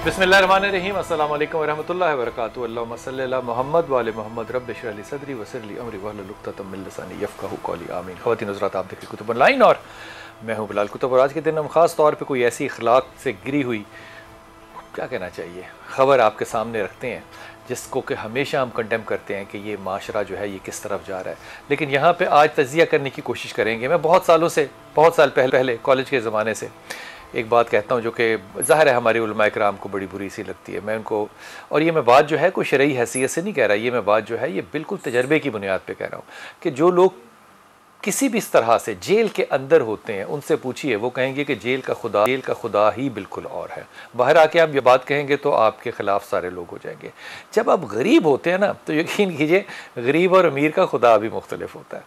बिस्मिल्लाहिर्रहमानिर्रहीम अस्सलाम वालेकुम वरहमतुल्लाहि वबरकातुहू। अल्लाहुम्मा सल्लि अला मुहम्मद व आले मुहम्मद रब्बि इश्रह ली सदरी वयस्सिर ली अमरी वहलुल उक़दतम मिन लिसानी यफ़क़हू क़ौली आमीन। ख़वातीन हज़रात, आप देखिए कुतुब ऑनलाइन और मैं हूँ बिलाल कुतुब। और आज के दिन हम ख़ास तौर पे कोई ऐसी अखलाक से गिरी हुई, क्या कहना चाहिए, ख़बर आपके सामने रखते हैं जिसको कि हमेशा हम कंडेम करते हैं कि ये माशरा जो है ये किस तरफ जा रहा है। लेकिन यहाँ पे आज तज़किया करने की कोशिश करेंगे। मैं बहुत साल पहले कॉलेज के ज़माने से एक बात कहता हूँ जो कि ज़ाहिर है हमारे उलमा इकराम को बड़ी बुरी सी लगती है। मैं उनको, और ये मैं बात जो है कोई शरई हैसियत से नहीं कह रहा, ये मैं बात जो है ये बिल्कुल तजर्बे की बुनियाद पे कह रहा हूँ कि जो लोग किसी भी तरह से जेल के अंदर होते हैं उनसे पूछिए, वो कहेंगे कि जेल का खुदा ही बिल्कुल और है। बाहर आके आप ये बात कहेंगे तो आपके ख़िलाफ़ सारे लोग हो जाएंगे। जब आप गरीब होते हैं ना तो यकीन कीजिए गरीब और अमीर का खुदा भी मुख्तलिफ होता है।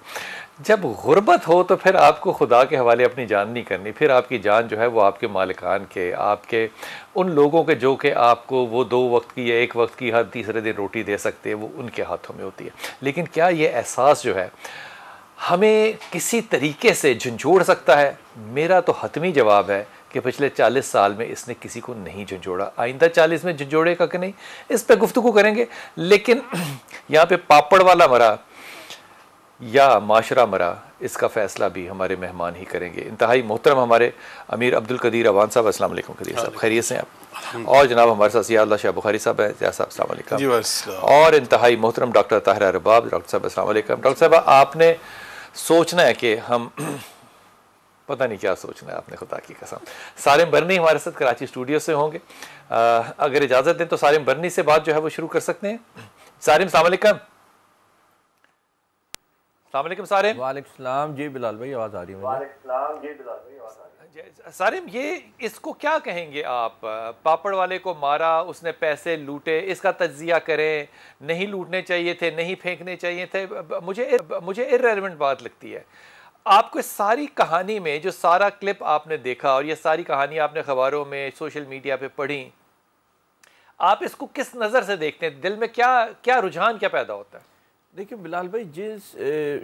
जब गुर्बत हो तो फिर आपको खुदा के हवाले अपनी जान नहीं करनी, फिर आपकी जान जो है वो आपके मालिकान के, आपके उन लोगों के जो कि आपको वो 2 वक्त की या 1 वक्त की हर तीसरे दिन रोटी दे सकते हैं, वो उनके हाथों में होती है। लेकिन क्या ये एहसास जो है हमें किसी तरीके से झंझोड़ सकता है? मेरा तो हतमी जवाब है कि पिछले 40 साल में इसने किसी को नहीं झंझोड़ा। आइंदा 40 में झंझोड़ेगा कि नहीं, इस पर गुफ्तगू करेंगे। लेकिन यहाँ पे पापड़ वाला मरा या माशरा मरा, इसका फ़ैसला भी हमारे मेहमान ही करेंगे। इंतहाई मोहतरम हमारे अमीर अब्दुल कदीर अवान साहब, अस्सलाम वालेकुम कदीर साहब, खैरियत से हैं आप? और जनाब हमारे साथ ज़िया शाह बुखारी साहब हैं, ज़िया साहब अस्सलाम वालेकुम। और इंतहाई मोहतरम डॉक्टर ताहिरा रबाब, डॉक्टर साहब अस्सलाम वालेकुम। डॉक्टर साहब, आपने सोचना है कि हम पता नहीं क्या सोचना है आपने, खुदा की कसम। सारिम बरनी हमारे साथ कराची स्टूडियो से होंगे। अगर इजाज़त दें तो सारिम बरनी से बात जो है वो शुरू कर सकते हैं। सारिम अस्सलाम वालेकुम। सारिम। वालेकुम सलाम जी बिलाल भाई, आवाज़ आ रही है मुझे? वालेकुम सलाम जी बिलाल भाई, आवाज़ आ रही है। सारिम, ये इसको क्या कहेंगे आप? पापड़ वाले को मारा, उसने पैसे लूटे, इसका तज्जिया करें, नहीं लूटने चाहिए थे, नहीं फेंकने चाहिए थे। मुझे इर्रेलेवेंट बात लगती है। आपको इस सारी कहानी में जो सारा क्लिप आपने देखा और ये सारी कहानी आपने खबरों में सोशल मीडिया पे पढ़ी, आप इसको किस नज़र से देखते हैं? दिल में क्या रुझान क्या पैदा होता है? देखिए बिलाल भाई, जिस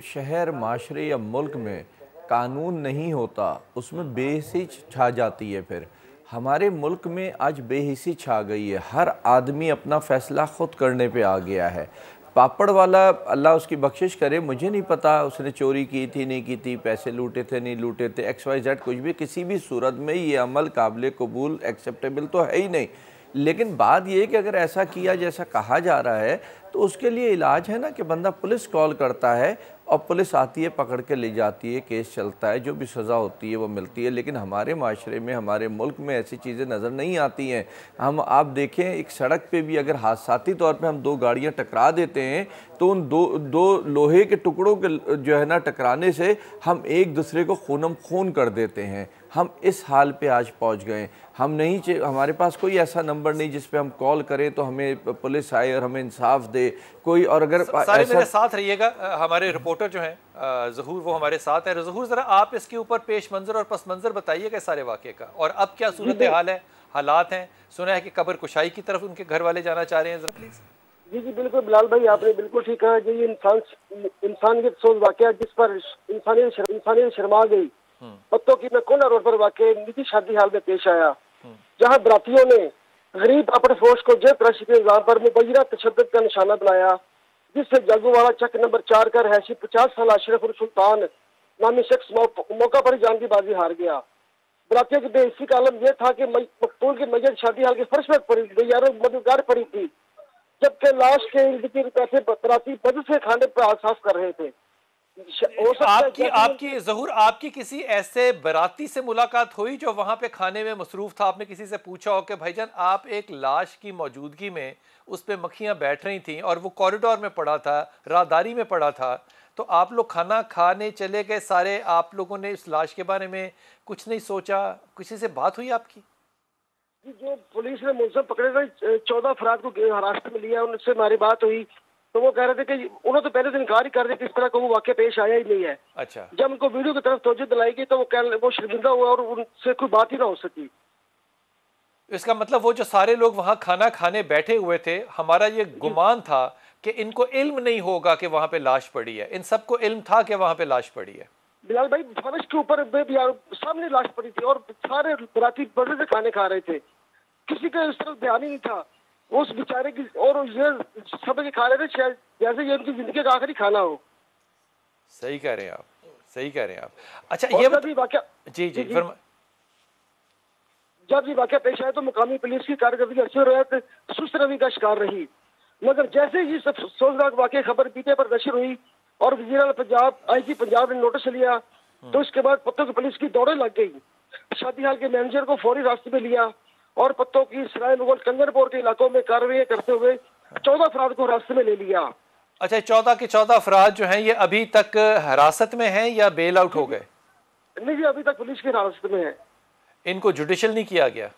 शहर, माशरे या मुल्क में कानून नहीं होता उसमें बेहिसी छा जाती है। फिर हमारे मुल्क में आज बेहिसी छा गई है। हर आदमी अपना फ़ैसला ख़ुद करने पे आ गया है। पापड़ वाला, अल्लाह उसकी बख्शिश करे, मुझे नहीं पता उसने चोरी की थी नहीं की थी, पैसे लूटे थे नहीं लूटे थे, XYZ कुछ भी, किसी भी सूरत में ये अमल काबिल कबूल, एक्सेप्टेबल तो है ही नहीं। लेकिन बात ये है कि अगर ऐसा किया जैसा कहा जा रहा है तो उसके लिए इलाज है ना कि बंदा पुलिस कॉल करता है और पुलिस आती है, पकड़ के ले जाती है, केस चलता है, जो भी सज़ा होती है वो मिलती है। लेकिन हमारे माशरे में, हमारे मुल्क में ऐसी चीज़ें नज़र नहीं आती हैं। आप देखें, एक सड़क पे भी अगर हादसाती तौर पे हम 2 गाड़ियाँ टकरा देते हैं तो उन दो लोहे के टुकड़ों के जो है ना टकराने से हम एक दूसरे को खूनम खून कर देते हैं। हम इस हाल पे आज पहुंच गए। हमारे पास कोई ऐसा नंबर नहीं जिस पे हम कॉल करें तो हमें पुलिस आए और हमें इंसाफ दे कोई। और अगर सारे मेरे साथ रहिएगा, हमारे रिपोर्टर जो हैं ज़हूर, वो हमारे साथ है। ज़हूर, ज़रा आप इसके ऊपर पेश मंजर और पस मंजर बताइएगा सारे वाक़े का, और अब क्या सूरत हाल है, हालात हैं। सुना है कि कब्र कुशाई की तरफ उनके घर वाले जाना चाह रहे हैं, ज़रा प्लीज़। जी बिल्कुल बिलाल भाई, आपने बिल्कुल ठीक कहा कि ये इंसानियत सोच वाक़या जिस पर इंसानियत शर्मा गई। पत्तों की में कोना रोड पर वाक़या निजी शादी हाल में पेश आया, जहां बरातियों ने गरीब पापड़ फरोश को जेब तराशी के इल्जाम पर मुबैना तशद्दुद का निशाना बनाया, जिससे जागूवाला चक नंबर 4 का रहशी 50 साल अशरफ उल सुल्तान नामी शख्स मौका पर ही जान की बाजी हार गया। बरातियों की बेइज्जती का आलम यह था कि मकतूल की मैयत शादी हाल की फर्श में मददगार पड़ी थी, जबकि लाश के इर्द बराती बद से खाने पर आसाफ कर रहे थे। आपकी किसी ऐसे बराती से मुलाकात हुई जो वहां पे खाने में मसरूफ था? आपने किसी से पूछा हो कि भाईजान, आप एक लाश की मौजूदगी में उस पे मक्खियां बैठ रही थीं और वो कॉरिडोर में पड़ा था, राहदारी में पड़ा था, तो आप लोग खाना खाने चले गए सारे, आप लोगों ने इस लाश के बारे में कुछ नहीं सोचा? किसी से बात हुई आपकी? जो पुलिस ने मुलजिम पकड़े गए 14 अफराद को हिरासत में लिया, उनसे हमारी बात हुई तो वो कह रहे थे कि उन्होंने तो पहले तो इनकार ही कर दिया कि इस तरह का वो वाक़या पेश आया ही नहीं है। अच्छा। जब उनको वीडियो की तरफ तवज्जो दिलाई गई तो वो शर्मिंदा हुआ और उनसे कोई बात ही ना हो सकी। इसका मतलब वो जो सारे लोग वहां खाना खाने बैठे हुए थे, हमारा ये गुमान था कि इनको इल्म नहीं होगा कि वहां पे लाश पड़ी है। इन सबको इल्म था कि वहां पे लाश पड़ी है। बिलाल भाई, फर्श के ऊपर सामने लाश पड़ी थी और सारे बराती बड़े से खाने खा रहे थे। किसी का इस तरफ ध्यान ही नहीं था उस बेचारे की। और ये सब के खा रहे थे शायद जैसे ये उनकी जिंदगी का आखिरी खाना हो। सही कह रहे हैं आप, सही कह रहे हैं आप। अच्छा और ये जब ये वाकया जब ये वाकया पेश आया तो मुकामी पुलिस की कारकर्दगी अच्छी रवैयत सुस्त रवि का शिकार रही। मगर जैसे ही सब सोचनाक वाकई खबर बीते पर नशर हुई और वज़ीर आला पंजाब IG पंजाब ने नोटिस लिया तो इसके बाद पत्तों की पुलिस की दौड़े लग गई। शादी हाल के मैनेजर को फौरी रास्ते में लिया और पत्तों की सराय मुगल कंगनपुर के इलाकों में कार्रवाई करते हुए 14 अफराद को रास्ते में ले लिया। अच्छा 14 के 14 अफराद जो हैं ये अभी तक हिरासत में हैं या बेल आउट हो गए? नहीं जी, अभी तक पुलिस की हिरासत में है। इनको जुडिशल नहीं किया गया?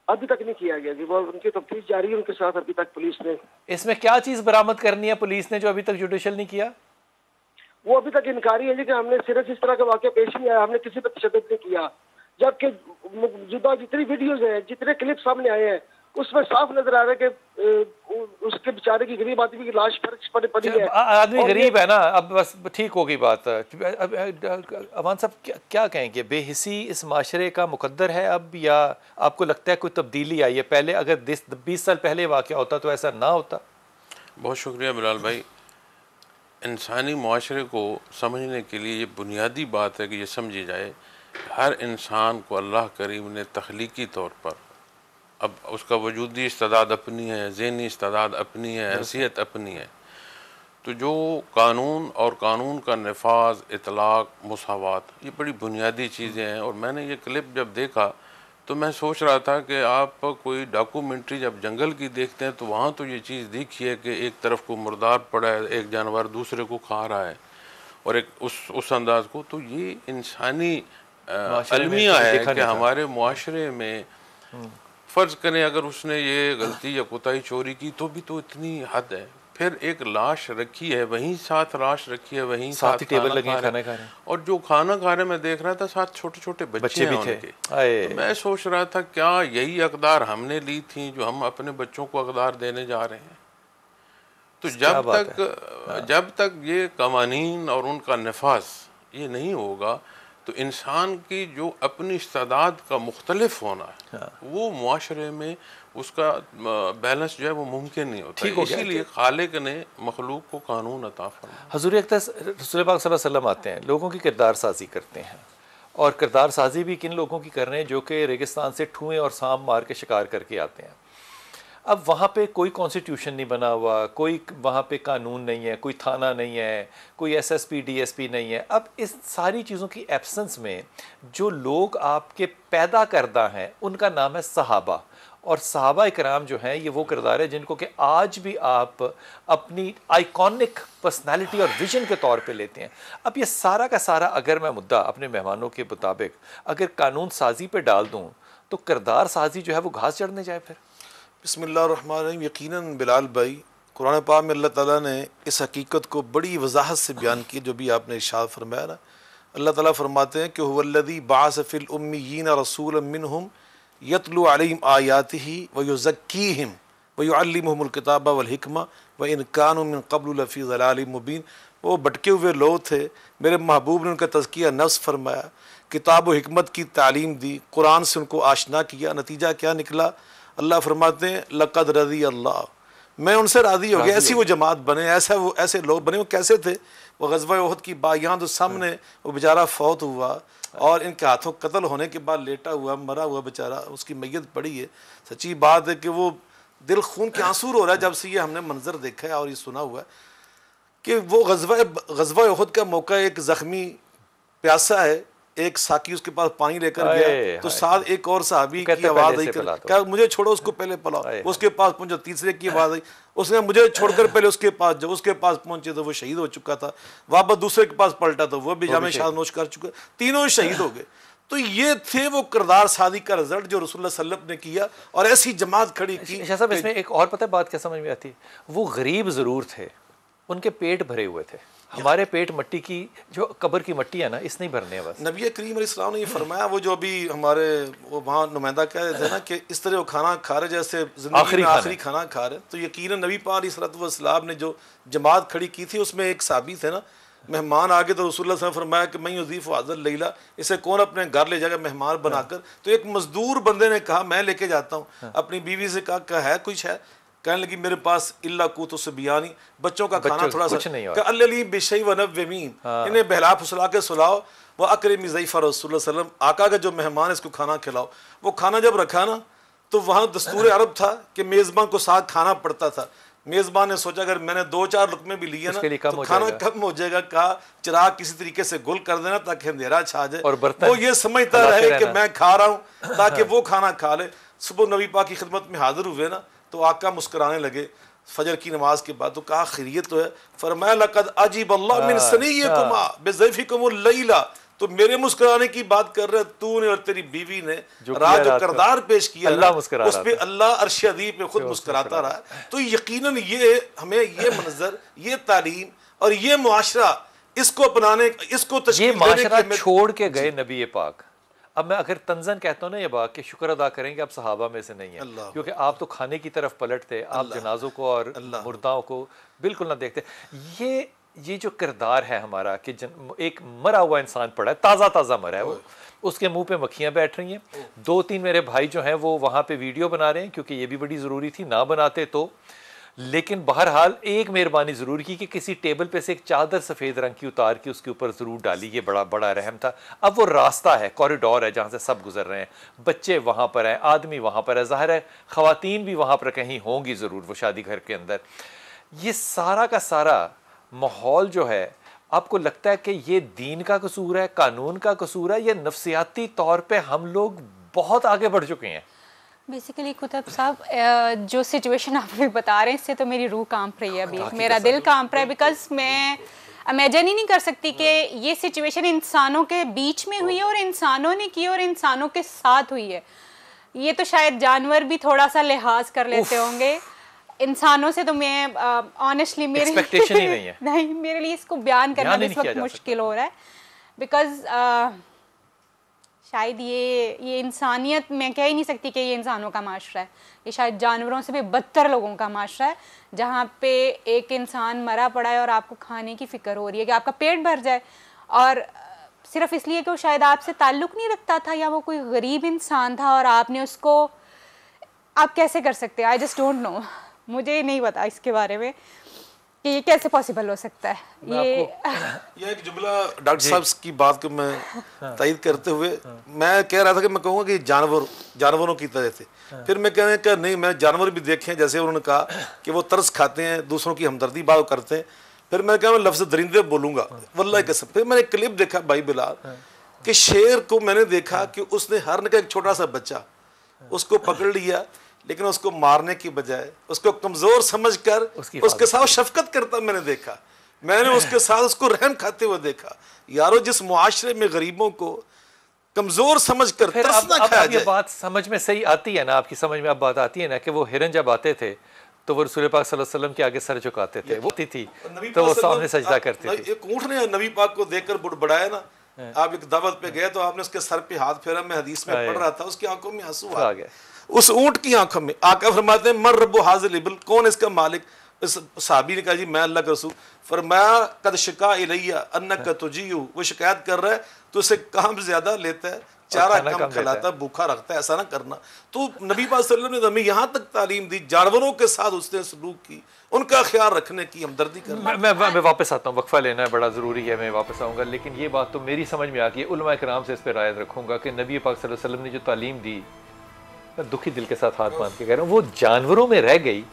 अभी तक नहीं किया गया जी, वो उनकी तफ्तीश जारी है उनके साथ अभी तक पुलिस ने। इसमें क्या चीज बरामद करनी है पुलिस ने जो अभी तक जुडिशल नहीं किया? वो अभी तक इनकारी है जी कि हमने सिर्फ इस तरह का वाकया पेश नहीं आया, हमने किसी पर तशद्दुद नहीं किया। जबकि मौजूदा जितनी वीडियोज हैं, जितने क्लिप सामने आए हैं उसमें साफ नजर आ रहा है कि उसके बेचारे की गरीब आदमी की लाश फर्श पर पड़ी है। आदमी गरीब है ना, अब बस ठीक होगी बात। अमान साहब क्या कहेंगे, बेहिसी इस माशरे का मुकद्दर है अब, या आपको लगता है कोई तब्दीली आई है? पहले अगर 20 साल पहले वाक़या होता तो ऐसा ना होता? बहुत शुक्रिया बिलाल भाई। इंसानी माशरे को समझने के लिए ये बुनियादी बात है कि ये समझी जाए हर इंसान को अल्लाह करीम ने तख्लीकी तौर पर, अब उसका वजूदी इस्तादाद अपनी है, ज़हनी इस्तादाद अपनी है, हैसियत अपनी है, तो जो कानून और कानून का नफाज, इतलाक़, मुसावात, ये बड़ी बुनियादी चीज़ें हैं। और मैंने ये क्लिप जब देखा तो मैं सोच रहा था कि आप कोई डॉक्यूमेंट्री जब जंगल की देखते हैं तो वहाँ तो ये चीज़ देखी है कि एक तरफ को मुर्दार पड़ा है, एक जानवर दूसरे को खा रहा है, और एक उस अंदाज को, तो ये इंसानी अलमिया है कि हमारे मुआशरे में फ़र्ज़ करें अगर उसने ये गलती या कोताही चोरी की तो भी तो इतनी हद है। फिर एक लाश रखी है, वहीं साथ लाश रखी है, वहीं साथ टेबल लगे खाना खा रहे हैं, और जो खाना खा रहे मैं देख रहा था साथ छोटे छोटे बच्चे भी थे। तो मैं सोच रहा था क्या यही अक़दार हमने ली थी जो हम अपने बच्चों को अक़दार देने जा रहे हैं? तो जब तक ये कवानीन और उनका नफाज ये नहीं होगा तो इंसान की जो अपनी इस्तादाद का मुख्तलिफ होना है वो मुआशरे में उसका बैलेंस जो है वो मुमकिन नहीं होता। इसीलिए खालिक ने मखलूक को कानून अता फरमाया। हुज़ूर अक़दस रसूल पाक सल्लल्लाहु अलैहि वसल्लम आते हैं, लोगों की किरदार साजी करते हैं, और किरदार साजी भी किन लोगों की कर रहे हैं? जो कि रेगिस्तान से ठुएं और सांप मार के शिकार करके आते हैं। अब वहाँ पे कोई कॉन्स्टिट्यूशन नहीं बना हुआ, कोई वहाँ पे कानून नहीं है, कोई थाना नहीं है, कोई SSP DSP नहीं है। अब इस सारी चीज़ों की एब्सेंस में जो लोग आपके पैदा करदा हैं उनका नाम है सहाबा, और सहाबा इकराम जो हैं ये वो किरदार है जिनको कि आज भी आप अपनी आइकॉनिक पर्सनालिटी और विजन के तौर पे लेते हैं। अब ये सारा का सारा अगर मैं मुद्दा अपने मेहमानों के मुताबिक अगर कानून साजी पे डाल दूँ तो किरदार साजी जो है वो घास चढ़ने जाए फिर? बिस्मिल्लाहिर्रहमानिर्रहीम। यकीनन बिलाल भाई, कुरान पाक में अल्लाह ताला ने इस हकीकत को बड़ी वजाहत से बयान की जो भी आपने इरशाद फरमाया ना। अल्लाह ताला फरमाते हैं कि हुवल्लज़ी बअस फ़िल उम्मिय्यीन रसूलन मिनहुम यतलू अलैहिम आयातिही व युज़क्कीहिम व युअल्लिमुहुमुल किताब वल हिकमा व इन कानू मिन क़ब्लु लफ़ी ज़लालिम मुबीन। वो भटके हुए लोग थे, मेरे महबूब ने उनका तज़किया नफ्स फरमाया, किताब व हिकमत की तालीम दी, कुरान से उनको आशना किया। नतीजा क्या निकला? अल्लाह फरमाते हैं लक़द रज़ी अल्लाह, मैं उनसे राज़ी हो गया। ऐसी वो जमात बने, ऐसे लोग बने। वो कैसे थे? वो ग़ज़वा उहद की बायां तो सामने वो बेचारा फौत हुआ और इनके हाथों कत्ल होने के बाद लेटा हुआ मरा हुआ बेचारा, उसकी मैयत पड़ी है। सच्ची बात है कि वो दिल खून के आंसू हो रहा है जब से ये हमने मंजर देखा है और ये सुना हुआ है कि वो ग़ज़वा उहद का मौका, एक ज़ख्मी प्यासा है, एक साकी उसके पास पानी लेकर गया तो साथ एक और सहाबी की आवाज़ आई, क्या मुझे छोड़ो उसको पहले पिलाओ। उसके पास पहुंचा, तीसरे की आवाज़ आई, उसने मुझे छोड़कर पहले उसके पास, जब उसके पास पहुंचे तो वो शहीद हो चुका था। वापस दूसरे के पास पलटा तो वो भी जामे शानोश कर चुका, तीनों शहीद हो गए। तो ये थे वो किरदार सादी का रिजल्ट जो रसूलुल्लाह सल्लल्लाहु अलैहि वसल्लम ने किया और ऐसी जमात खड़ी की। शाह साहब इसमें एक और पता है बात क्या समझ में आती है? वो गरीब ज़रूर थे, उनके पेट भरे हुए थे। हमारे पेट मट्टी की, जो कब्र की मट्टी है ना, इस नहीं भरने बस। नबी करीम अलैहिस्सलाम ने ये फरमाया, वो जो अभी हमारे वो वहाँ नुमाइंदा कह रहे थे ना कि इस तरह वो खाना खा रहे जैसे ज़िंदगी में आखिरी खाना खा रहे। तो यकीनन नबी पाक अलैहिस्सलाम ने जो जमात खड़ी की थी उसमें एक साहबी थे ना, मेहमान आ गए तो रसूलुल्लाह सल्लल्लाहु अलैहि वसल्लम फरमाया कि मैं युज़ीफ़ु हाज़िल लैला, इसे कौन अपने घर ले जाएगा मेहमान बनाकर। तो एक मजदूर बंदे ने कहा मैं लेके जाता हूँ। अपनी बीवी से कहा है कुछ है? कहने लगी मेरे पास इल्ला कुतु सबियानी, बच्चों का खाना थोड़ा सा, अल्लली बिशई व नव्विमीन, इन्हें बहला फुसला के सुलाओ, वह अकरमी ज़ईफ़ा रसूलुल्लाह सल्लल्लाहु अलैहि वसल्लम, आका का जो मेहमान इसको खाना खिलाओ। वो खाना जब रखा ना तो वहाँ दस्तूर अरब था कि मेज़बान को साथ खाना पड़ता था। मेज़बान ने सोचा अगर मैंने 2-4 लुकमे भी लिए ना तो खाना कम हो जाएगा। कहा चिराग किसी तरीके से गुल कर देना ताकि अंधेरा छा जाए और वो ये समझता रहे कि मैं खा रहा हूँ ताकि वो खाना खा ले। सुबह नबी पाक की खिदमत में हाजिर हुए ना तो आका मुस्कुराने लगे फजर की नमाज के बाद। तो कहा खैरियत तो है? फरमाया लक़द अजीब अल्लाह मिन सनीयकुमा बिज़ैफ़िकुमुल लैला, तो मेरे मुस्कुराने की बात कर रहे तूने और तेरी बीवी ने रात जो किरदार पेश किया उस पे अल्लाह अर्श अज़ीम पे खुद मुस्कुराता रहा। तो यकीनन ये हमें ये मंजर, ये तालीम और ये मुआशरा, इसको अपनाने, इसको ये मुआशरा छोड़ के गए नबी पाक। अब मैं अगर तंजन कहता हूँ ना ये बात कि शुक्र अदा करेंगे आप सहाबा में से नहीं है, क्योंकि आप तो खाने की तरफ पलटते, आप जनाजों को और मुर्दाओं को बिल्कुल ना देखते। ये जो किरदार है हमारा कि एक मरा हुआ इंसान पड़ा है, ताज़ा ताज़ा मरा है वो, उसके मुंह पे मक्खियाँ बैठ रही हैं। 2-3 मेरे भाई जो हैं वो वहाँ पे वीडियो बना रहे हैं, क्योंकि ये भी बड़ी ज़रूरी थी, ना बनाते तो। लेकिन बहरहाल एक मेहरबानी ज़रूर की कि किसी टेबल पे से एक चादर सफ़ेद रंग की उतार के उसके ऊपर ज़रूर डाली, ये बड़ा बड़ा रहम था। अब वो रास्ता है, कॉरिडोर है जहाँ से सब गुजर रहे हैं, बच्चे वहाँ पर हैं, आदमी वहाँ पर है, ज़ाहिर है ख़वातीन भी वहाँ पर कहीं होंगी ज़रूर वो शादी घर के अंदर। ये सारा का सारा माहौल जो है, आपको लगता है कि ये दीन का कसूर है, कानून का कसूर है, या नफ्सियाती तौर पे हम लोग बहुत आगे बढ़ चुके हैं? बेसिकली कुतुब साहब जो सिचुएशन आप भी बता रहे हैं इससे तो मेरी रूह कांप रही है, अभी मेरा दिल कांप रहा है, बिकॉज मैं इमेजिन ही नहीं कर सकती कि ये सिचुएशन इंसानों के बीच में हुई है और इंसानों ने की और इंसानों के साथ हुई है। ये तो शायद जानवर भी थोड़ा सा लिहाज कर लेते होंगे, इंसानों से तो मैं ऑनेस्टली मेरी एक्सपेक्टेशन ही नहीं है। नहीं, मेरे लिए इसको बयान करना इस वक्त मुश्किल हो रहा है, बिकॉज शायद ये इंसानियत, मैं कह ही नहीं सकती कि ये इंसानों का माशरा है, ये शायद जानवरों से भी बदतर लोगों का माशरा है, जहाँ पे एक इंसान मरा पड़ा है और आपको खाने की फ़िक्र हो रही है कि आपका पेट भर जाए, और सिर्फ इसलिए कि वो शायद आपसे ताल्लुक़ नहीं रखता था या वो कोई गरीब इंसान था और आपने उसको, आप कैसे कर सकते हैं? आई जस्ट डोंट नो, मुझे नहीं पता इसके बारे में कि ये कैसे पॉसिबल हो सकता है। ये एक जुमला डॉक्टर साहब की बात को मैं तायद करते हुए मैं कह रहा था कि मैं कहूँगा कि जानवरों की तरह थे। फिर मैं कहने का नहीं, मैं जानवर भी देखे हैं, जैसे उन्होंने कहा कि वो तरस खाते हैं, दूसरों की हमदर्दी बात करते हैं। फिर मैं कहा मैं लफ्ज़ दरिंदे बोलूँगा वल्लाह कसम। फिर मैंने एक क्लिप देखा भाई बिलाल कि शेर को मैंने देखा कि उसने हरन का एक छोटा सा बच्चा उसको पकड़ लिया, लेकिन उसको मारने की बजाय उसको कमज़ोर समझकर उसके साथ शफकत करता मैंने देखा, मैंने उसके साथ उसको रहम खाते हुए देखा। यारो, जिस मुआशरे में गरीबों को कमज़ोर समझकर तरस ना खाया जाए। ये बात समझ में सही आती है ना, आपकी समझ में अब बात आती है ना कि वो हिरन जब आते थे तो वो रसूल पाक सल्लल्लाहु अलैहि वसल्लम के आगे सर झुकाते थे, वो थी तो वो सामने सजदा करते थे। एक ऊँट ने नबी पाक को देखकर बुड़बुड़ाया ना, आप एक दावत पे गए तो आपने उसके सर पे हाथ फेरा, मैं हदीस में पढ़ रहा था, उसकी आंखों में आंसू आ गए, उस ऊंट की आंखों में। आका फरमाते हैं मर रब्बु हाज़िल इबल, कौन इसका मालिक? इस सहाबी ने कहा जी मैं अल्लाह का रसूल। फरमाया कद शिका इलैया अन्नका तुजीउ, वो शिकायत कर रहा है तो उसे काम ज्यादा लेता है, चारा कम खिलाता है, भूखा रखता है, ऐसा ना करना। तो नबी पाक सल्लल्लाहु अलैहि वसल्लम ने हमें यहाँ तक तालीम दी, जानवरों के साथ उसने सलूक की, उनका ख्याल रखने की, हमदर्दी करना। मैं वापस आता हूँ, वक्फा लेना है बड़ा ज़रूरी है, मैं वापस आऊँगा, लेकिन ये बात तो मेरी समझ में आ गई, उलमा कराम से इस पर रायत रखूँगा कि नबी पाक सल्लल्लाहु अलैहि वसल्लम ने जो तालीम दी, मैं दुखी दिल के साथ हाथ बांध के कह रहा हूँ, वो जानवरों में रह गई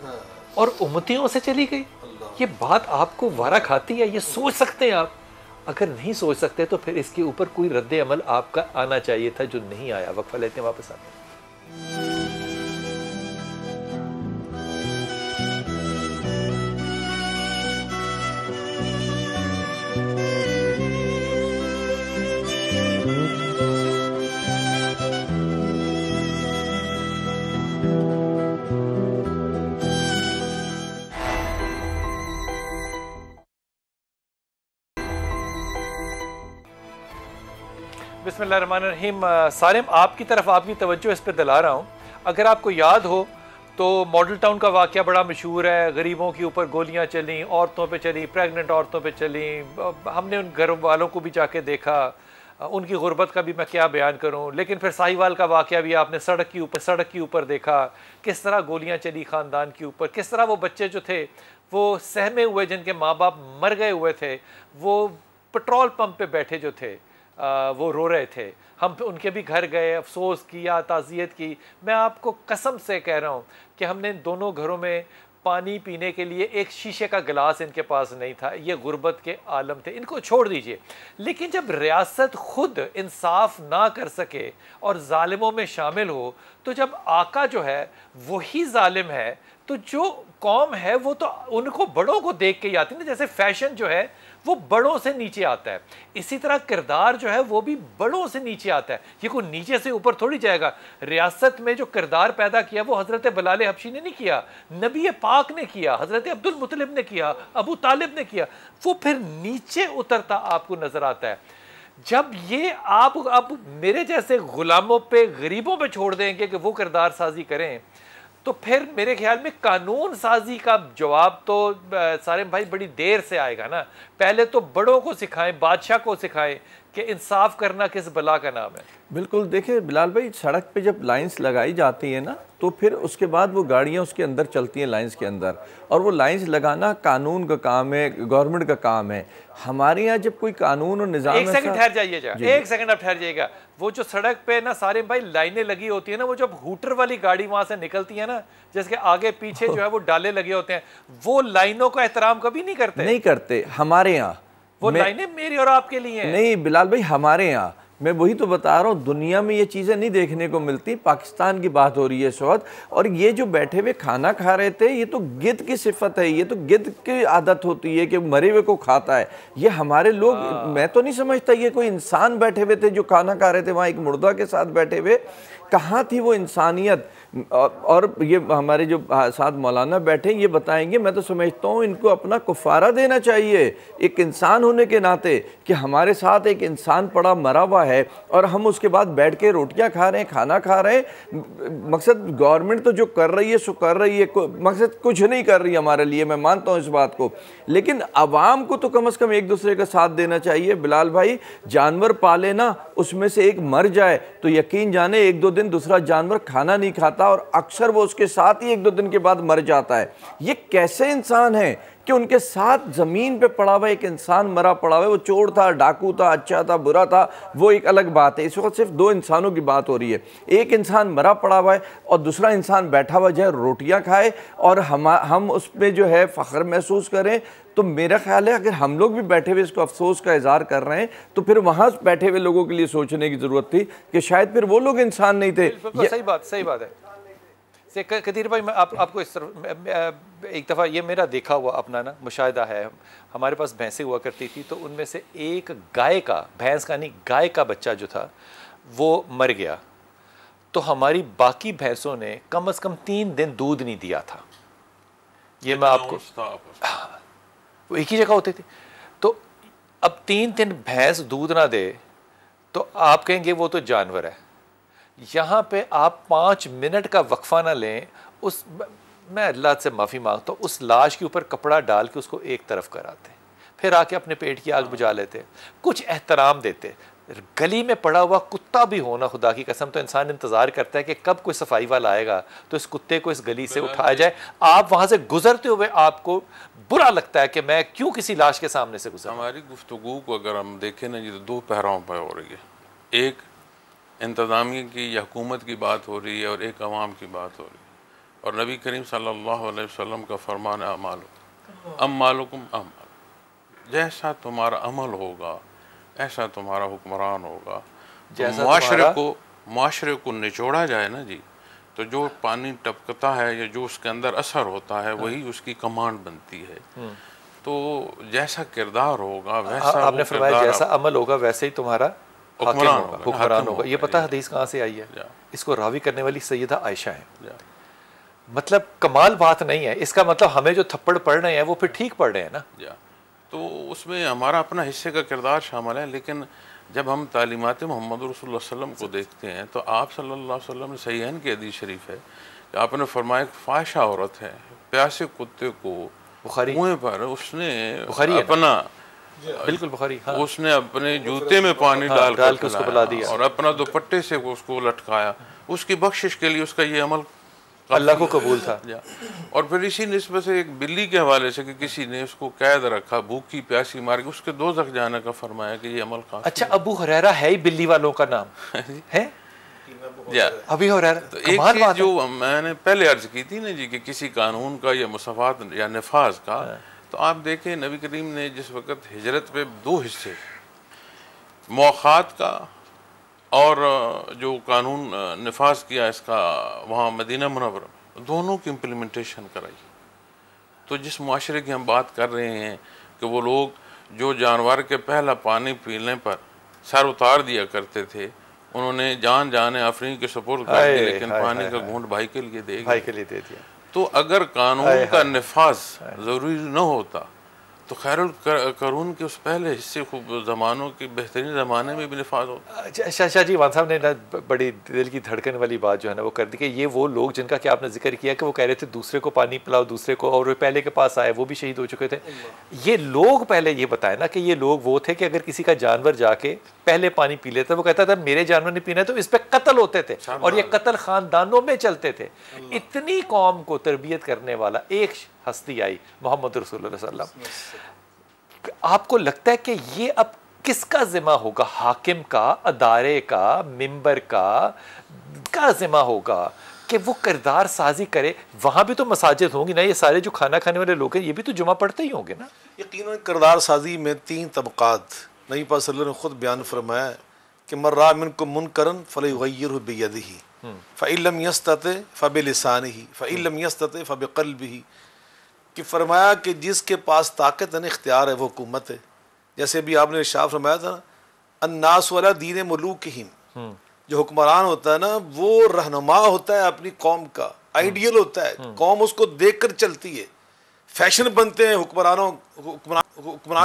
और उम्मतियों से चली गई। ये बात आपको वारा खाती है? ये सोच सकते हैं आप? अगर नहीं सोच सकते तो फिर इसके ऊपर कोई रद्द अमल आपका आना चाहिए था, जो नहीं आया। वक्फा लेते हैं, वापस आते हैं। बिस्मिल्लाहिर्रहमानिर्रहीम। सालिम, आपकी तरफ आपकी तवज्जो इस पर दिला रहा हूँ। अगर आपको याद हो तो मॉडल टाउन का वाक़या बड़ा मशहूर है, गरीबों के ऊपर गोलियां चली, औरतों पे चली, प्रेग्नेंट औरतों पे चली। हमने उन घर वालों को भी जाके देखा, उनकी गुर्बत का भी मैं क्या बयान करूं। लेकिन फिर साहिवाल का वाक़या भी आपने सड़क के ऊपर देखा, किस तरह गोलियां चली ख़ानदान के ऊपर, किस तरह वो बच्चे जो थे वो सहमे हुए, जिनके माँ बाप मर गए हुए थे, वो पेट्रोल पंप पे बैठे जो थे वो रो रहे थे। हम उनके भी घर गए, अफसोस किया, ताज़ियत की। मैं आपको कसम से कह रहा हूँ कि हमने दोनों घरों में पानी पीने के लिए एक शीशे का गिलास इनके पास नहीं था। ये गुर्बत के आलम थे, इनको छोड़ दीजिए। लेकिन जब रियासत खुद इंसाफ ना कर सके और जालिमों में शामिल हो, तो जब आका जो है वही जालिम है, तो जो कौम है वो तो उनको बड़ों को देख के ही आती है ना। जैसे फैशन जो है वो बड़ों से नीचे आता है, इसी तरह किरदार जो है वो भी बड़ों से नीचे आता है। ये कोई नीचे से ऊपर थोड़ी जाएगा। रियासत में जो किरदार पैदा किया वो हज़रत बिलाल हबशी ने नहीं किया, नबी पाक ने किया, हज़रत अब्दुल मुत्तलिब ने किया, अबू तालिब ने किया। वो फिर नीचे उतरता आपको नजर आता है। जब ये आप अब मेरे जैसे गुलामों पे, गरीबों पे छोड़ देंगे कि वो किरदार साजी करें, तो फिर मेरे ख्याल में कानून साजी का जवाब तो सारे भाई बड़ी देर से आएगा ना। पहले तो बड़ों को सिखाएं, बादशाह को सिखाएं कि इंसाफ करना किस बला का नाम है। बिल्कुल, देखिए बिलाल भाई, सड़क पे जब लाइंस लगाई जाती है ना, तो फिर उसके बाद वो गाड़ियाँ उसके अंदर चलती हैं लाइंस के अंदर, और वो लाइंस लगाना कानून का काम है, गवर्नमेंट का काम है। हमारे यहाँ जब कोई कानून और निज़ाम, एक सेकंड ठहर जाइएगा, एक सेकंड आप ठहर जाइएगा। वो जो सड़क पे ना सारे भाई लाइनें लगी होती है ना, वो जब हूटर वाली गाड़ी वहां से निकलती है ना, जिसके आगे पीछे जो है वो डाले लगे होते हैं, वो लाइनों का एहतराम कभी नहीं करते हमारे यहाँ। वो लाइनें मेरी और आपके लिए हैं। नहीं बिलाल भाई, हमारे यहाँ, मैं वही तो बता रहा हूँ, दुनिया में ये चीज़ें नहीं देखने को मिलती। पाकिस्तान की बात हो रही है इस वक्त, और ये जो बैठे हुए खाना खा रहे थे, ये तो गिद्ध की सिफत है, ये तो गिद्ध की आदत होती है कि मरे हुए को खाता है। ये हमारे लोग, मैं तो नहीं समझता ये कोई इंसान बैठे हुए थे जो खाना खा रहे थे वहाँ एक मुर्दा के साथ बैठे हुए। कहाँ थी वो इंसानियत? और ये हमारे जो साथ मौलाना बैठे ये बताएंगे। मैं तो समझता हूँ इनको अपना कुफारा देना चाहिए एक इंसान होने के नाते, कि हमारे साथ एक इंसान पड़ा मरा हुआ है और हम उसके बाद बैठ के रोटियां खा रहे हैं, खाना खा रहे हैं। मकसद गवर्नमेंट तो जो कर रही है सो कर रही है, मकसद कुछ नहीं कर रही हमारे लिए, मैं मानता हूँ इस बात को। लेकिन अवाम को तो कम से कम एक दूसरे का साथ देना चाहिए। बिलाल भाई, जानवर पाले ना, उसमें से एक मर जाए तो यकीन जाने एक दो दिन दूसरा जानवर खाना नहीं खाता, और अक्सर वो उसके साथ ही एक दो दिन के बाद मर जाता है। ये कैसे इंसान है कि उनके साथ ज़मीन पे पड़ा हुआ एक इंसान मरा पड़ा हुआ है। वो चोर था, डाकू था, अच्छा था, बुरा था, वो एक अलग बात है। इस वक्त सिर्फ दो इंसानों की बात हो रही है। एक इंसान मरा पड़ा हुआ है और दूसरा इंसान बैठा हुआ जो है रोटियां खाए, और हम उस पर जो है फ़ख्र महसूस करें। तो मेरा ख्याल है अगर हम लोग भी बैठे हुए इसको अफसोस का इजहार कर रहे हैं, तो फिर वहाँ बैठे हुए लोगों के लिए सोचने की ज़रूरत थी कि शायद फिर वो लोग इंसान नहीं थे। सही बात है। कदीर भाई, मैं आपको इस तरफ एक दफ़ा ये मेरा देखा हुआ अपना ना मुशाहिदा है। हमारे पास भैंसें हुआ करती थी, तो उनमें से एक गाय का, भैंस का नहीं, गाय का बच्चा जो था वो मर गया। तो हमारी बाकी भैंसों ने कम से कम 3 दिन दूध नहीं दिया था। ये मैं आपको, वो एक ही जगह होते थे। तो अब 3 दिन भैंस दूध ना दे तो आप कहेंगे वो तो जानवर है। यहाँ पे आप 5 मिनट का वक्फा ना लें, उस, मैं अल्लाह से माफ़ी मांगता हूँ, उस लाश के ऊपर कपड़ा डाल के उसको एक तरफ कराते, फिर आके अपने पेट की आग बुझा लेते, कुछ एहतराम देते। गली में पड़ा हुआ कुत्ता भी होना, खुदा की कसम, तो इंसान इंतज़ार करता है कि कब कोई सफाई वाला आएगा तो इस कुत्ते को इस गली से उठाया जाए। आप वहाँ से गुजरते हुए आपको बुरा लगता है कि मैं क्यों किसी लाश के सामने से गुजरा। हमारी गुफ्तगू को अगर हम देखें ना जी, तो 2 पहराओं पर हो रही है। एक इंतज़ामिया की या हुकूमत की बात हो रही है, और एक अवाम की बात हो रही है। और नबी करीम सल्लल्लाहु अलैहि वसल्लम का फरमान अम्मालुकुम अम्माल, जैसा तुम्हारा अमल होगा ऐसा तुम्हारा हुक्मरान होगा। जैसा मुआशरे को निचोड़ा जाए ना जी, तो जो पानी टपकता है या जो उसके अंदर असर होता है वही उसकी कमांड बनती है। तो जैसा किरदार होगा वैसा, आपने फरमाया जैसा अमल होगा वैसे ही तुम्हारा हुक्मरान होगा। ये पता हदीस कहाँ से आई है? इसको रावी करने वाली सैयदा आयशा है। मतलब कमाल बात नहीं है, इसका मतलब हमें जो थप्पड़ पड़ रहे हैं वो फिर ठीक पड़ रहे हैं ना। तो उसमें हमारा अपना हिस्से का किरदार शामिल है। लेकिन जब हम तालीमात मोहम्मद रसूलुल्लाह सल्लल्लाहु अलैहि वसल्लम को देखते हैं, तो आप सल्लल्लाहु अलैहि वसल्लम ने सहीहैन की हदीस शरीफ है आपने फरमाया फाहिशा औरत है, प्यासे कुत्ते को बुखारी कुएं पर उसने बुखारी अपना बिल्कुल बुखारी, हाँ। उसने अपने जूते में पानी डाल के उसको पिला दिया और अपना दुपट्टे से उसको लटकाया। उसकी बख्शिश के लिए उसका ये अमल अल्लाह को कबूल था। और फिर इसी निस्बत से एक बिल्ली के हवाले से कि किसी ने उसको कैद रखा, भूखी प्यासी मार के, उसके दोज़ख जाने का फरमाया कि ये अमल काफी। अच्छा, अबू हुरैरा है ही बिल्ली वालों का नाम है? अभी हुरैरा तो एक चीज जो मैंने पहले अर्ज की थी ना जी कि किसी कानून का या मुसफ़ात या नफाज का, तो आप देखें नबी करीम ने जिस वक़्त हिजरत पे दो हिस्से, मौक़ात का और जो कानून नफाज किया इसका वहाँ मदीना मुनव्वरा में, दोनों की इम्प्लीमेंटेशन कराई। तो जिस मुआशरे की हम बात कर रहे हैं कि वो लोग जो जानवर के पहला पानी पीने पर सर उतार दिया करते थे, उन्होंने जान जाने आफरीन के सपोर्ट कर दिया, लेकिन पानी का घूंट भाई के लिए दे दिया। तो अगर कानून का नफाज ज़रूरी न होता तो खैरुल करून के उस पहले हिस्से खूब ज़मानों के बेहतरीन ज़माने में भी नफाज हो। शाह जी, वान साहब ने ना बड़ी दिल की धड़कन वाली बात जो है ना वो कर दी कि ये वो लोग जिनका कि आपने जिक्र किया कि वो कह रहे थे दूसरे को पानी पिलाओ दूसरे को, और पहले के पास आए वो भी शहीद हो चुके थे। ये लोग पहले ये बताए ना कि ये लोग वो थे कि अगर किसी का जानवर जाके पहले पानी पी लेता, वो कहता था मेरे जानवर ने पीना, तो इस पर कत्ल होते थे और ये कत्ल खानदानों में चलते थे। इतनी कौम को तरबियत करने वाला एक हस्ती आई, मोहम्मद रसूलुल्लाह सल्लल्लाहु अलैहि वसल्लम। आपको लगता है कि ये अब किसका जिम्मा होगा? हाकिम का, अदारे का, मिंबर का जिम्मा होगा कि वो किरदार साजी करे। वहाँ भी तो मसाजिद होंगी ना, ये सारे जो खाना खाने वाले लोग हैं ये भी तो जुमा पढ़ते ही होंगे ना। यकीनन किरदार साजी में 3 तबक़ात नबी पाक सल्लल्लाहु अलैहि वसल्लम ने खुद बयान फरमाया कि मर्रा मिनकुम मुनकरन फलयुग़य्यिरहु बियदिही फ़इल्लम यस्तति फ़बिलिसानिही फ़इल्लम यस्तति फ़बिक़ल्बिही, कि फरमाया कि जिसके पास ताकत है, इख्तियार है, वो हुकूमत है। जैसे अभी आपने इरशाद फरमाया था अन्नास वाला दीन मुलूकिहिम, जो हुक्मरान होता है ना वो रहनुमा होता है अपनी कौम का, आइडियल होता है, कौम उसको देख कर चलती है। फैशन बनते हैं हुक्मरान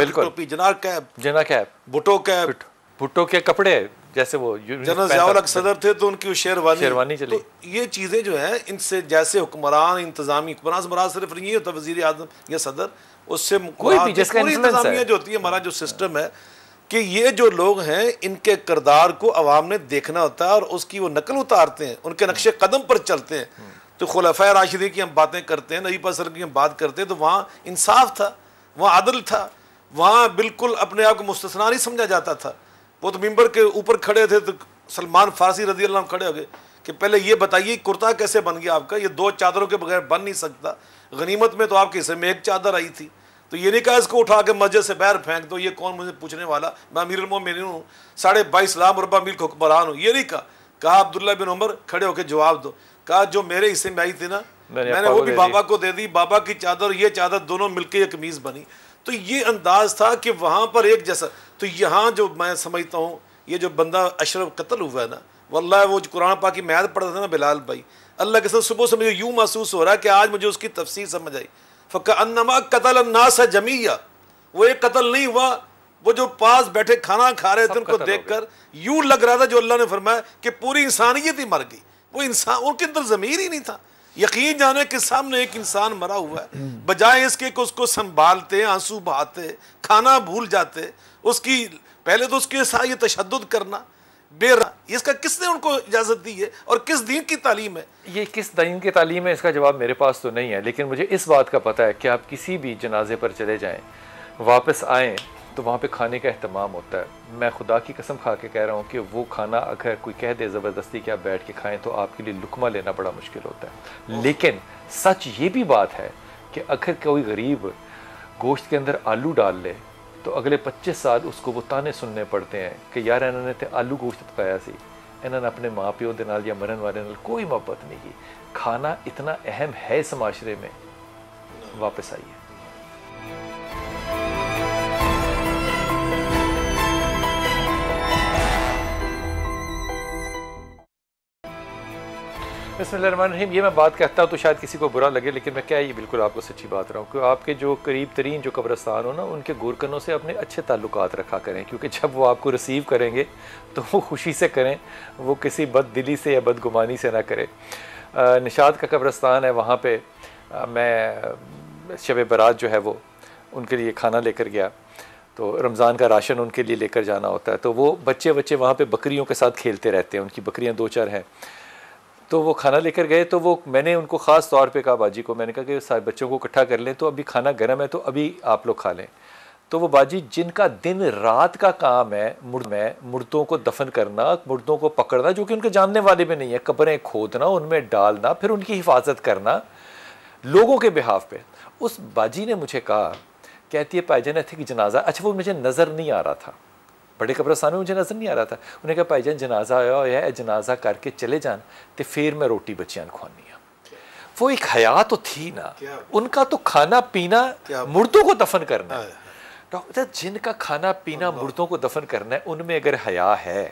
की टोपी, जना कैप, भुट्टो के कपड़े, जैसे वो जनरल ज़ियाउल हक सदर थे तो उनकी शेरवानी चली। तो ये चीज़ें जो है इनसे, जैसे हुक्मरान इंतजामी, हुक्मरान से मुराद सिर्फ नहीं होता वज़ीर आज़म या सदर, उससे कोई भी जिसका इंतजामिया जो होती है, हमारा जो सिस्टम है कि ये जो लोग हैं इनके किरदार को अवाम ने देखना होता है और उसकी वो नकल उतारते हैं, उनके नक्शे कदम पर चलते हैं। तो खुलफाए राशिदीन की हम बातें करते हैं, नबी पाक सल्लल्लाहु अलैहि वसल्लम की हम बात करते हैं, तो वहाँ इंसाफ था, वहाँ अदल था, वहाँ बिल्कुल अपने आप को मुस्तस्ना नहीं समझा जाता था। वो तो मिंबर के ऊपर खड़े थे तो सलमान फारसी रज़ी अल्लाह अन्हु खड़े हो गए कि पहले ये बताइए कुर्ता कैसे बन गया आपका, ये 2 चादरों के बगैर बन नहीं सकता। गनीमत में तो आपके हिस्से में 1 चादर आई थी, तो ये नहीं कहा इसको उठा के मस्जिद से बाहर फेंक दो, ये कौन मुझे पूछने वाला, मैं अमीरुल मोमिनीन हूँ, 22.5 लाख मुरबा मील का हुक्मरान हूँ। ये नहीं कहा अब्दुल्ला बिन उमर खड़े होकर जवाब दो, कहा जो मेरे हिस्से में आई थी ना मैंने वो भी बाबा को दे दी, बाबा की चादर ये चादर दोनों मिलकर ये कमीज़ बनी। तो ये अंदाज था कि वहाँ पर एक जैसा। तो यहाँ जो मैं समझता हूँ ये जो बंदा अशरफ कत्ल हुआ है ना, वल्लाह वो जो कुरान पाक की मैद पढ़ता था ना बिलाल भाई, अल्लाह के साथ सुबह से मुझे यूँ महसूस हो रहा है कि आज मुझे उसकी तफसीर समझ आई। फ़कअन्नमा क़तल अन्नास जमीया, वो एक कत्ल नहीं हुआ, वो जो पास बैठे खाना खा रहे थे उनको देखकर यूँ लग रहा था जो अल्लाह ने फरमाया कि पूरी इंसानियत ही मर गई। वो इंसान, उनके अंदर ज़मीर ही नहीं था। यकीन जाने के सामने एक इंसान मरा हुआ है, बजाय इसके कि उसको संभालते, आंसू बहाते, खाना भूल जाते, उसकी पहले तो उसके साथ ये तशद्दुद करना इसका किसने उनको इजाज़त दी है और किस दीन की तालीम है? ये किस दीन की तालीम है इसका जवाब मेरे पास तो नहीं है, लेकिन मुझे इस बात का पता है कि आप किसी भी जनाजे पर चले जाएं, वापस आएँ तो वहाँ पे खाने का अहतमाम होता है। मैं खुदा की कसम खा के कह रहा हूँ कि वो खाना अगर कोई कह दे ज़बरदस्ती कि आप बैठ के खाएं तो आपके लिए लुकमा लेना बड़ा मुश्किल होता है। लेकिन सच ये भी बात है कि अगर कोई गरीब गोश्त के अंदर आलू डाल ले तो अगले 25 साल उसको वो ताने सुनने पड़ते हैं कि यार इन्होंने तो आलू गोश्त पकाया सी, इन्होंने अपने माँ प्यो के नाल या मरन वाले नाल कोई मोहब्बत नहीं की। खाना इतना अहम है इस माशरे में। वापस आइए। बिस्मिल्लाहिर्रहमानिर्रहीम। ये मैं बात कहता हूँ तो शायद किसी को बुरा लगे, लेकिन मैं क्या ये बिल्कुल आपको सच्ची बात रहा हूँ कि आपके जो करीब तरीन जो कब्रस्तान हो ना उनके गोरकनों से अपने अच्छे ताल्लुकात रखा करें, क्योंकि जब वो आपको रिसीव करेंगे तो वो खुशी से करें, वो किसी बददिली से या बदगुमानी से ना करें। निशात का कब्रिस्तान है, वहाँ पे मैं शब बारात जो है वो उनके लिए खाना लेकर गया। तो रमज़ान का राशन उनके लिए लेकर जाना होता है। तो वो बच्चे वहाँ पे बकरियों के साथ खेलते रहते हैं, उनकी बकरियाँ 2-4 हैं। तो वो खाना लेकर गए, तो वो मैंने उनको ख़ास तौर पे कहा बाजी को, मैंने कहा कि सारे बच्चों को इकट्ठा कर लें, तो अभी खाना गर्म है तो अभी आप लोग खा लें। तो वो बाजी जिनका दिन रात का काम है मुर्दों को दफन करना, मुर्दों को पकड़ना, जो कि उनके जानने वाले भी नहीं है, कब्रें खोदना, उनमें डालना, फिर उनकी हिफाजत करना लोगों के बिहाफ पे, उस बाजी ने मुझे कहा, कहती है भाईजान थे कि जनाजा, अच्छा वो मुझे नज़र नहीं आ रहा था, बड़े कब्रिस्तान में मुझे नज़र नहीं आ रहा था। उन्हें कहा भाईजान जनाजा आया है, जनाजा करके चले जान तो फिर मैं रोटी बच्चियां खुआनी है। वो एक हया तो थी ना, उनका तो खाना पीना मुर्दों को दफन करना है। डॉक्टर जिनका खाना पीना मुर्दों को दफन करना है, उनमें अगर हया है,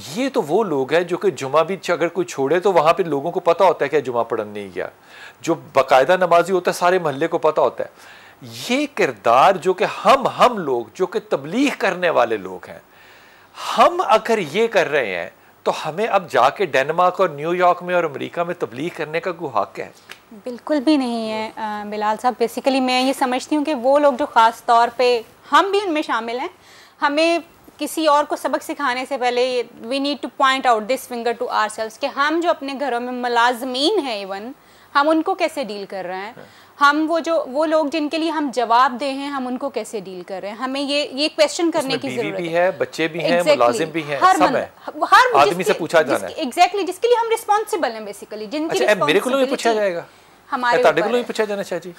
ये तो वो लोग हैं जो कि जुमा भी अगर कोई छोड़े तो वहाँ पे लोगों को पता होता है कि जुमा पढ़ने नहीं गया, जो बाकायदा नमाजी होता है सारे मोहल्ले को पता होता है। ये किरदार जो कि हम लोग जो कि तबलीग करने वाले लोग हैं, हम अगर ये कर रहे हैं तो हमें अब जाके डेनमार्क और न्यूयॉर्क में और अमेरिका में तबलीग करने का कोई हक है? बिल्कुल भी नहीं है बिलाल साहब। बेसिकली मैं ये समझती हूँ कि वो लोग जो ख़ास तौर पे, हम भी उनमें शामिल हैं, हमें किसी और को सबक सिखाने से पहले we need to point out this finger to ourselves कि हम जो अपने घरों में मुलाजमीन हैं, इवन हम उनको कैसे डील कर रहे हैं, हम वो लोग जिनके लिए हम जवाब दे हैं, हम उनको कैसे डील कर रहे हैं। हमें ये क्वेश्चन करने की जरूरत है। बच्चे भी हैं, मुलाजिम भी हैं, सब है, हर आदमी से पूछा जाना है। एग्जैक्टली, जिसके लिए हम रिस्पांसिबल हैं बेसिकली, जिनकी अच्छा, मेरे को नहीं पूछा जाएगा, हमारे को नहीं पूछा जाना चाहिए।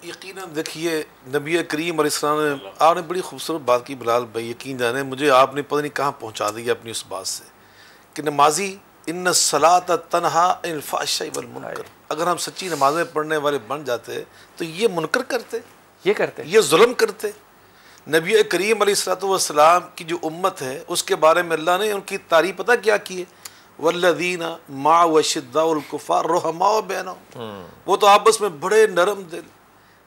यकीनन देखिए नबी करीम अलैहिस्सलाम ने, आपने बड़ी खूबसूरत बात की बिलाल भाई, यकीन जाने मुझे आपने पता नहीं कहाँ पहुँचा दी अपनी उस बात से कि नमाजी इन्न सलात तनहा अनिल फ़ाहिश वल मुनकर, अगर हम सच्ची नमाज़ें पढ़ने वाले बन जाते तो ये मुनकर करते, ये जुल्म करते। नबी करीम अलैहिस्सलाम की जो उम्मत है उसके बारे में अल्लाह ने उनकी तारीफ़ पता क्या की है, वल्लज़ीना मा वशिद्दाउल कुफ़ार रुहमाउ बैनहुम, वो तो आपस में बड़े नरम दिल,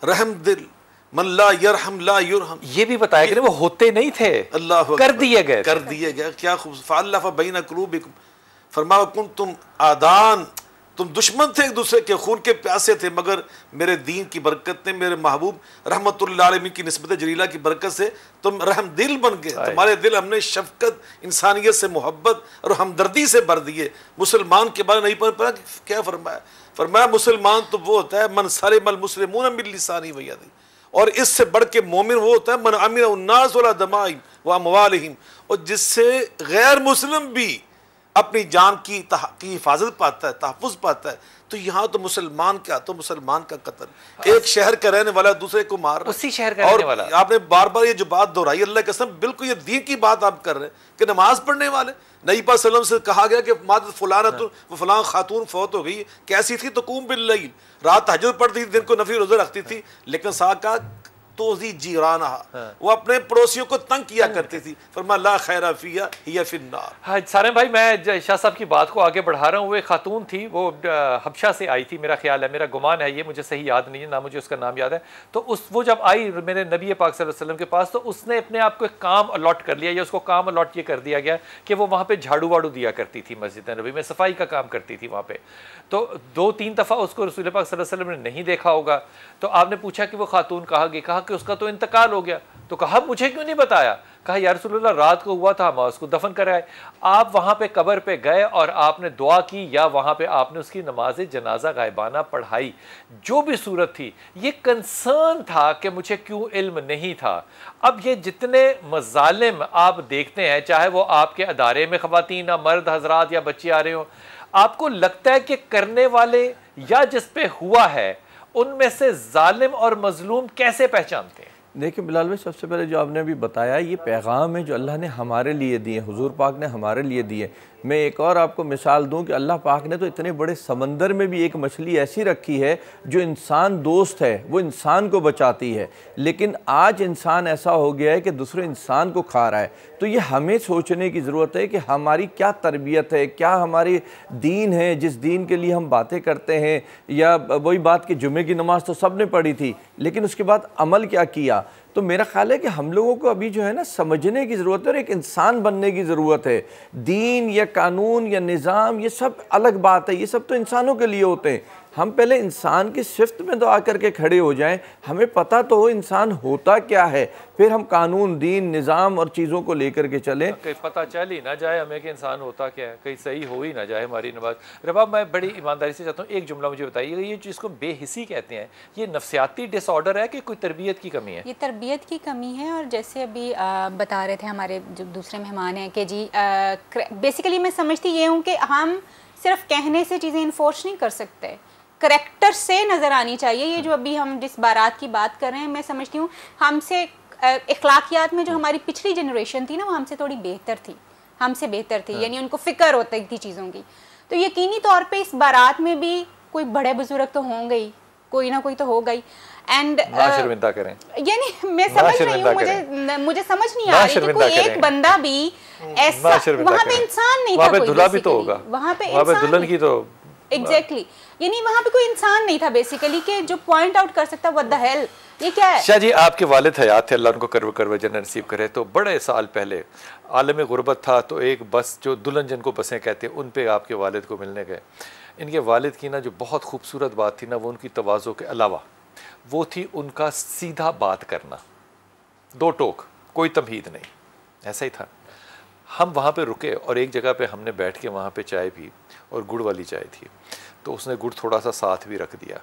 रहम दिल, मन ला यरहम ला युरहम, ये भी बताया कि वो होते नहीं थे, अल्लाह कर दिए गए। क्या खूब फ़अल्लफ़ बैन क़ुलूबिकुम, फरमाया कुन तुम आदान, तुम दुश्मन थे एक दूसरे के, खून के प्यासे थे, मगर मेरे दीन की बरकत ने, मेरे महबूब रहमतुल्लाह अलैहि की निस्बत जलीला की बरकत से तुम रहम दिल बन गए। तुम्हारे दिल हमने शफकत, इंसानियत से मोहब्बत और हमदर्दी से भर दिए। मुसलमान के बारे नहीं पता क्या फरमाया, फरमाया मुसलमान तो वो होता है मन सलिमल मुस्लिमून मिन लिसानी व यदी, और इससे बढ़ के मोमिन वो होता है मन अमिन उन्नास वला दमाइम व अमवालिहिम, और जिससे गैर मुस्लिम भी अपनी जान की हिफाजत पाता है, तहफ़्फ़ुज़ पाता है। तो यहाँ तो मुसलमान क्या, तो मुसलमान का कत्ल, एक शहर का रहने वाला दूसरे को मार, उसी शहर का रहने वाला। आपने बार बार ये जो बात दोहराई, अल्लाह की कसम बिल्कुल ये दीन की बात आप कर रहे हैं कि नमाज पढ़ने वाले, नबी पाक सल्लल्लाहु अलैहि वसल्लम से कहा गया कि माद फलाना फलां खातून फौत हो गई, कैसी थी, तो कुम बिल्लैल, रात तहज्जुद पढ़ती थी, दिन को नफी रोज़े रखती थी, लेकिन साथ का तो जीराना, वो अपने पड़ोसियों को तंग किया करती थी, फरमा ला खैरा फिया हिया फिन्नार। हाँ सारे भाई, मैं शाह साहब की बात को आगे बढ़ा रहा हूँ। वो एक खातून थी, वो हबशा से आई थी, मेरा ख्याल है, मेरा गुमान है, ये मुझे सही याद नहीं है ना, मुझे उसका नाम याद है। तो वो जब आई मेरे नबी पाक सल्लल्लाहु अलैहि वसल्लम के पास, तो उसने अपने आप को एक काम अलॉट कर लिया, या उसको काम अलॉट ये कर दिया गया कि वो वहाँ पर झाड़ू वाड़ू दिया करती थी, मस्जिद नबी में सफाई का काम करती थी वहाँ पर। तो 2-3 दफ़ा उसको रसूल पाक सल्लल्लाहु अलैहि वसल्लम ने नहीं देखा होगा। तो आपने पूछा कि वो खातून कहाँ गई, कहा कि उसका तो इंतकाल हो गया। तो कहा मुझे क्यों नहीं बताया, कहा या रसूलुल्लाह रात को हुआ था, हम उसको दफन कराए। आप वहाँ पे कब्र पे गए और आपने दुआ की, या वहाँ पे आपने उसकी नमाज जनाजा गायबाना पढ़ाई, जो भी सूरत थी, ये कंसर्न था कि मुझे क्यों इल्म नहीं था। अब ये जितने मजालिम आप देखते हैं, चाहे वो आपके अदारे में ख़वातीन या मर्द हजरात या बच्चे आ रहे हो, आपको लगता है कि करने वाले या जिस पे हुआ है उनमें से जालिम और मजलूम कैसे पहचानते हैं? देखिए बिलाल भाई, सबसे पहले जो आपने अभी बताया, ये पैगाम है जो अल्लाह ने हमारे लिए दिए, हुजूर पाक ने हमारे लिए दिए। मैं एक और आपको मिसाल दूं कि अल्लाह पाक ने तो इतने बड़े समंदर में भी एक मछली ऐसी रखी है जो इंसान दोस्त है, वो इंसान को बचाती है, लेकिन आज इंसान ऐसा हो गया है कि दूसरे इंसान को खा रहा है। तो ये हमें सोचने की ज़रूरत है कि हमारी क्या तरबियत है, क्या हमारी दीन है, जिस दीन के लिए हम बातें करते हैं। या वही बात कि जुमे की नमाज़ तो सब ने पढ़ी थी, लेकिन उसके बाद अमल क्या किया। तो मेरा ख्याल है कि हम लोगों को अभी जो है ना समझने की ज़रूरत है और एक इंसान बनने की ज़रूरत है। दीन या कानून या निज़ाम ये सब अलग बात है, ये सब तो इंसानों के लिए होते हैं। हम पहले इंसान की सिफ्त में तो आकर के खड़े हो जाएं, हमें पता तो हो इंसान होता क्या है, फिर हम कानून, दीन, निज़ाम और चीज़ों को लेकर के चलें। कहीं पता चल ही ना जाए हमें कि इंसान होता क्या है, कहीं सही हो ही ना जाए हमारी नमाज। रबाब, मैं बड़ी ईमानदारी से चाहता हूँ एक जुमला मुझे बताइएगा, ये जिसको बेहिसी कहते हैं, ये नफ्सियाती डिसऑर्डर है कि कोई तरबियत की कमी है? ये तरबियत की कमी है। और जैसे अभी बता रहे थे हमारे जो दूसरे मेहमान हैं कि जी बेसिकली मैं समझती ये हूँ कि हम सिर्फ कहने से चीज़ें इन्फोर्स नहीं कर सकते, करेक्टर से नज़र आनी चाहिए। ये जो अभी हम जिस बारात की बात कर रहे हैं, मैं समझती हूँ हमसे इखलाकियात में जो हमारी पिछली जनरेशन थी ना, वो हमसे थोड़ी बेहतर थी, हमसे बेहतर थी, यानी उनको फ़िक्र होती थी चीज़ों की। तो यकीनी तौर पे इस बारात में भी कोई बड़े बुजुर्ग तो होंगे ही, कोई ना कोई तो होगा ही। एंड शर्मिंदा करें, यानी मैं समझ रही हूँ, मुझे समझ नहीं आ रही कि कोई एक बंदा भी ऐसा, वहाँ पे इंसान नहीं था, कोई दूल्हा भी तो होगा, वहाँ पे दुल्हन की तो एग्जैक्टली यानी वहाँ पे कोई इंसान नहीं था बेसिकली कि जो पॉइंट आउट कर सकता व्हाट द हेल ये क्या है। शाह जी, आपके वालिद हयात थे, अल्लाह उनको करव जन्नत नसीब करे। तो बड़े साल पहले आलम गुरबत था, तो एक बस जो दुल्हन जिनको बसें कहते हैं, उन पे आपके वालिद को मिलने गए। इनके वालिद की ना जो बहुत खूबसूरत बात थी ना, वो उनकी तवाज़ो के अलावा वो थी उनका सीधा बात करना, दो टोक, कोई तमहीद नहीं, ऐसा ही था। हम वहाँ पे रुके और एक जगह पे हमने बैठ के वहाँ पे चाय पी, और गुड़ वाली चाय थी, तो उसने गुड़ थोड़ा सा साथ भी रख दिया।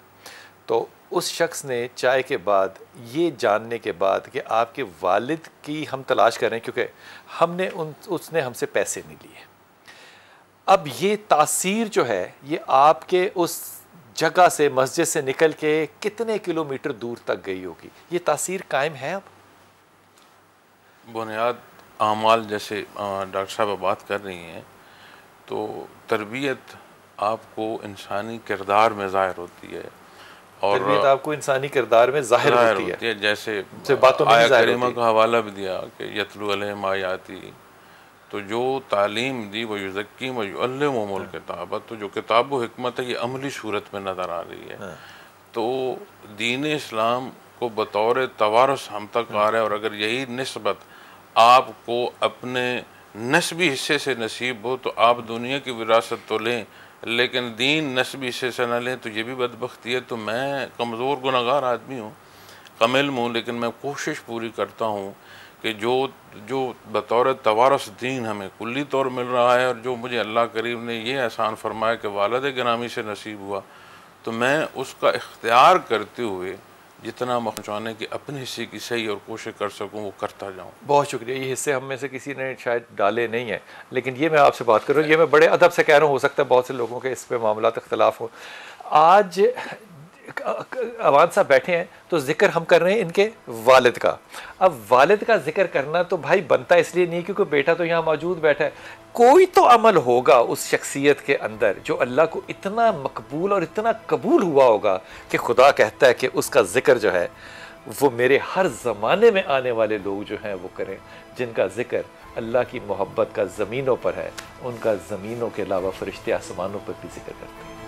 तो उस शख्स ने चाय के बाद ये जानने के बाद कि आपके वालिद की हम तलाश कर रहे हैं, क्योंकि हमने उसने हमसे पैसे नहीं लिए, अब ये तासीर जो है ये आपके उस जगह से, मस्जिद से निकल के कितने किलोमीटर दूर तक गई होगी, ये तासीर कायम है? अब बुनियाद आमाल जैसे डॉक्टर साहब बात कर रही हैं, तो तरबियत आपको इंसानी किरदार में ज़ाहिर होती है, और तरबियत आपको इंसानी किरदार में ज़ाहिर होती है। जैसे बातों में आया करीमा का हवाला भी दिया कि यतलू अलैहिम आयाती, तो जो तालीम दी वो युज़क्कीम व युअल्लिमुहुमुल किताब, तो जो किताब व हिकमत है ये अमली सूरत में नज़र आ रही है। तो दीन इस्लाम को बतौर तवारुस हम तक आ रहा है, और अगर यही निस्बत आपको अपने नस्बी हिस्से से नसीब हो तो आप दुनिया की विरासत तो लें, लेकिन दीन नस्बी हिस्से से न लें तो ये भी बदबख्ती है। तो मैं कमज़ोर गुनहगार आदमी हूँ, कम इल्म हूँ, लेकिन मैं कोशिश पूरी करता हूँ कि जो बतौर तवारस दीन हमें कुल्ली तौर मिल रहा है, और जो मुझे अल्लाह करीम ने ये एहसान फरमाया कि वालिद गिरामी से नसीब हुआ, तो मैं उसका इख्तियार करते हुए जितना पहुँचाने की अपने हिस्से की सही और कोशिश कर सकूँ वो करता जाऊँ। बहुत शुक्रिया। ये हिस्से हम में से किसी ने शायद डाले नहीं है, लेकिन ये मैं आपसे बात कर रहा हूँ, ये मैं बड़े अदब से कह रहा हूँ, हो सकता है बहुत से लोगों के इस पे मामलात इख्तलाफ हो। आज अवान साहब बैठे हैं तो जिक्र हम कर रहे हैं इनके वालिद का। अब वालिद का जिक्र करना तो भाई बनता इसलिए नहीं क्योंकि बेटा तो यहाँ मौजूद बैठा है, कोई तो अमल होगा उस शख्सियत के अंदर जो अल्लाह को इतना मकबूल और इतना कबूल हुआ होगा कि खुदा कहता है कि उसका जिक्र जो है वो मेरे हर ज़माने में आने वाले लोग जो हैं वो करें, जिनका जिक्र अल्लाह की मोहब्बत का ज़मीनों पर है, उनका ज़मीनों के अलावा फरिश्ते आसमानों पर भी जिक्र करते हैं।